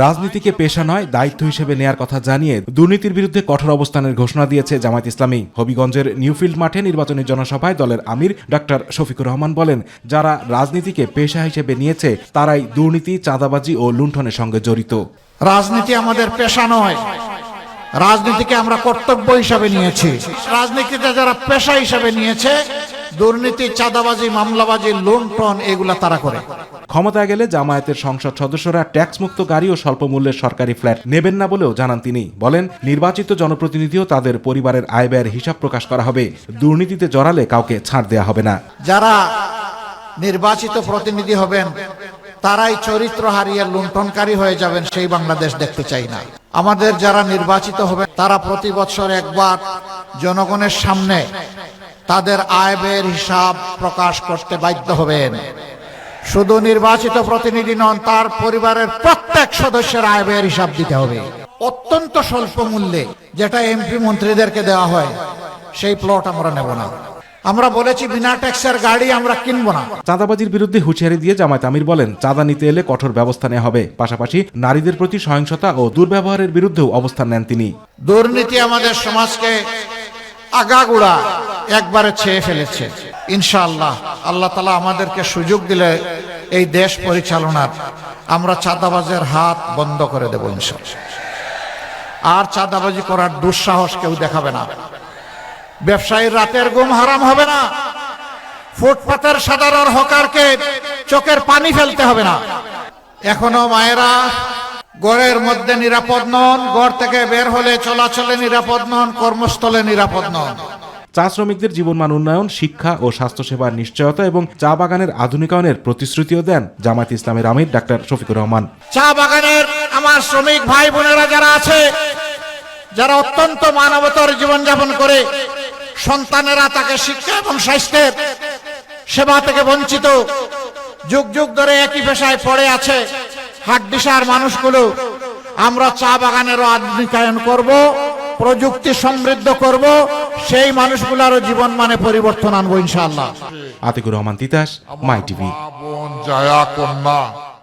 রাজনীতিকে পেশা নয় দায়িত্ব হিসেবে নেয়ার কথা জানিয়ে দুর্নীতির বিরুদ্ধে কঠোর অবস্থানের ঘোষণা দিয়েছে জামায়াত ইসলামী। হবিগঞ্জের নিউফিল্ড মাঠে নির্বাচনী জনসভায় দলের আমির ডাক্তার শফিকুর রহমান বলেন, যারা রাজনীতিকে পেশা হিসেবে নিয়েছে তারাই দুর্নীতি, চাঁদাবাজি ও লুণ্ঠনের সঙ্গে জড়িত। রাজনীতি আমাদের পেশা নয়, রাজনীতিকে আমরা কর্তব্য হিসাবে নিয়েছি। রাজনীতিতে যারা পেশা হিসাবে নিয়েছে, দুর্নীতি, চাঁদাবাজি, মামলাবাজি, লুণ্ঠন এগুলা তারা করে। ক্ষমতায় গেলে জামায়াতের সংসদ সদস্যরা ট্যাক্স মুক্ত গাড়ি ও স্বল্প মূল্যের সরকারি ফ্ল্যাট নেবেন না বলেও জানান তিনি। বলেন, নির্বাচিত জনপ্রতিনিধিও তাদের পরিবারের আয় ব্যয়ের হিসাব প্রকাশ করা হবে। দুর্নীতিতে জড়ালে কাউকে ছাড় দেয়া হবে না। যারা নির্বাচিত প্রতিনিধি হবেন তারাই চরিত্র হারিয়ে লুণ্ঠনকারী হয়ে যাবেন, সেই বাংলাদেশ দেখতে চাই না। আমাদের যারা নির্বাচিত হবেন তারা প্রতি বছর একবার জনগণের সামনে তাদের আয় ব্যয়ের হিসাব প্রকাশ করতে বাধ্য হবেন। শুধু নির্বাচিত প্রতিনিধি নন, তার পরিবারের প্রত্যেক সদস্যের আয় ব্যয়ের হিসাব দিতে হবে। অত্যন্ত স্বল্প মূল্যে যেটা এমপি মন্ত্রীদেরকে দেওয়া হয়, সেই প্লট আমরা নেব না। আমরা বলেছি বিনা ট্যাক্সের গাড়ি আমরা কিনবো না। চাঁদাবাজির বিরুদ্ধে হুঁশিয়ারি দিয়ে জামায়াত আমির বলেন, চাঁদা নিতে এলে কঠোর ব্যবস্থা নেওয়া হবে। পাশাপাশি নারীদের প্রতি সহিংসতা ও দুর্ব্যবহারের বিরুদ্ধেও অবস্থান নেন তিনি। দুর্নীতি আমাদের সমাজকে আগাগোড়া একবারে ছেয়ে ফেলেছে। ইনশাআল্লাহ আল্লাহ তাআলা আমাদেরকে সুযোগ দিলে এই দেশ পরিচালনার আমরা চাঁদাবাজের হাত বন্ধ করে দেব ইনশাআল্লাহ। আর চাঁদাবাজি করার দুঃসাহস কেউ দেখাবে না। ব্যবসায়ীর রাতের ঘুম হারাম হবে না। ফুটপাতের সাধারণ হকারকে চোখের পানি ফেলতে হবে না। এখনো মায়েরা ঘরের মধ্যে নিরাপদ নন, ঘর থেকে বের হলে চলাচলে নিরাপদ নন, কর্মস্থলে নিরাপদ নন। চা শ্রমিকদের জীবনমান উন্নয়ন, শিক্ষা ও স্বাস্থ্যসেবার নিশ্চয়তা এবং চা বাগানের আধুনিকায়নের প্রতিশ্রুতিও দেন জামায়াত ইসলামের আমির ডাক্তার শফিকুর রহমান। চা বাগানের আমার শ্রমিক ভাই বোনেরা যারা আছে, যারা অত্যন্ত মানবতার জীবনযাপন করে, সন্তানেরা তাকে শিক্ষা এবং স্বাস্থ্যের সেবা থেকে বঞ্চিত, যুগ যুগ ধরে একই পেশায় পড়ে আছে হাড্ডিসার মানুষগুলো, আমরা চা বাগানেরও আধুনিকায়ন করব, প্রযুক্তি সমৃদ্ধ করব, সেই মানুষগুলোরও জীবন মানে পরিবর্তন আনবো ইনশাআল্লাহ। আতিকুর রহমান তিতাস, মাই টিভি। জায়া কন্যা